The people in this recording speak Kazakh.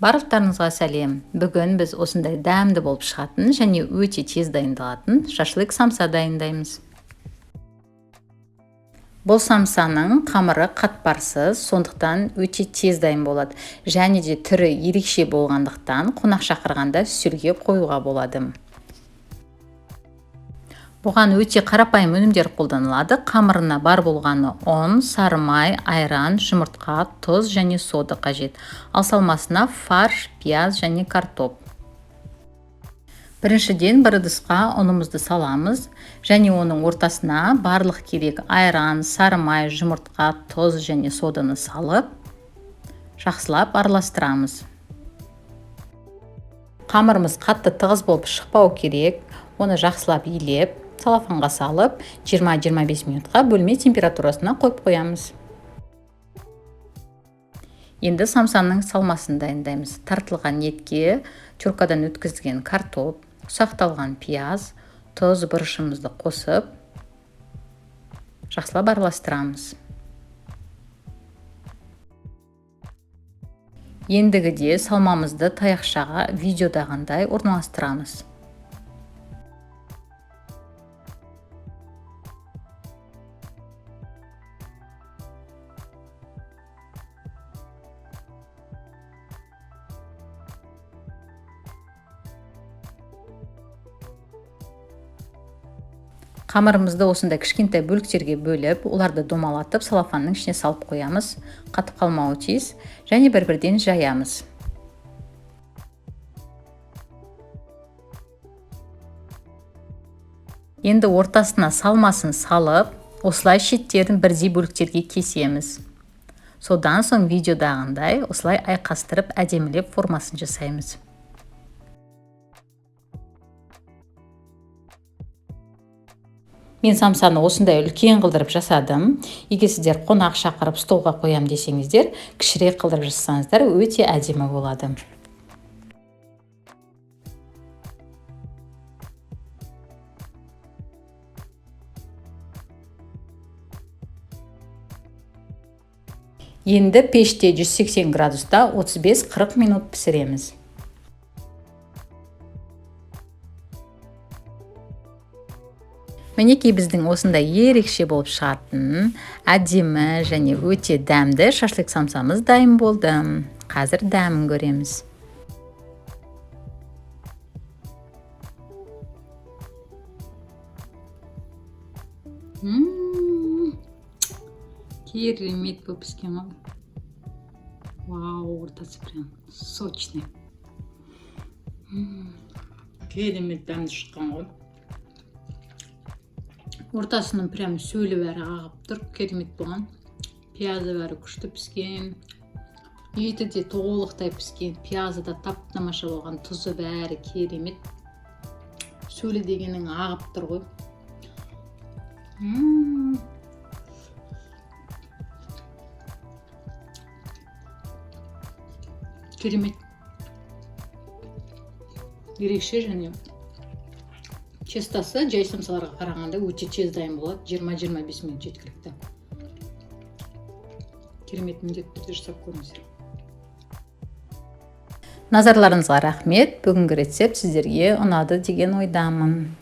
Барлықтарыңызға сәлем. Бүгін біз осындай дәмді болып шығатын және өте тез дайындалатын шашлык самса дайындаймыз. Бұл самсаның қамыры қатпарсыз, сондықтан өте тез дайын болады. Және де түрі ерекше болғандықтан қонақ шақырғанда үстелге қоюға болады. Бұған өте қарапайым өнімдер қолданылады. Қамырына бар болғаны ұн, сары май, айран, жұмыртқа, тұз және сода қажет. Ал салмасына фарш, пияз және картоп. Біріншіден бір ыдысқа ұнымызды саламыз және оның ортасына барлық керек айран, сары май, жұмыртқа, тұз және соданы салып, жақсылап араластырамыз. Қамырымыз қатты тығыз болып шықпау керек. Оны жақсылап илеп, салафанға салып, 20-25 минутқа бөлме температурасына қойып қоямыз. Енді самсаның салмасын дайындаймыз. Тартылған етке теркадан өткізілген картоп, ұсақталған пияз, тұз, бұрышымызды қосып, жақсылап араластырамыз. Ендігіде салмамызды таяқшаға видеодағындай орналастырамыз. Қамырымызды осындай кішкентай бөліктерге бөліп, оларды домалатып, салафанның ішіне салып қоямыз. Қатып қалмауы тиіс және бір-бірден жаямыз. Енді ортасына салмасын салып, осылай шеттерін бірдей бөліктерге кесеміз. Содан соң видеодағындай осылай айқастырып, әдемілеп формасын жасаймыз. Мен самсаны осындай үлкен қылдырып жасадым. Егер сіздер қонақ шақырып столға қоям десеңіздер, кішірек қылдырып жасасаңыздар өте әдемі болады. Енді пеште 180 градуста 35-40 минут пісіреміз. Мінекей біздің осындай ерекше болып шығатын, әдемі және өте дәмді шашлык самсамыз дайын болды. Қазір дәмін көреміз. Керемет болып піскен ғой. Вау, ортасы прям сочный. Керемет дәмді шыққан ғой. Ортасының прям сөлі бәрі ағып тұр, керемет болған. Пиязы бәрі күшті піскен. Еті де толықтай піскен. Пиязы да тап-тамаша болған. Тұзы бәрі керемет. Сөлі дегенің ағып тұр ғой. Керемет. Ерекше және честасы жай самсаларға қарағанда өте тез дайын болады. 20-25 минут жеткілікті. Керемет, міндетті түрде жасап көріңіздер. Назарларыңызға рахмет. Бүгінгі рецепт сіздерге ұнады деген ойдамын.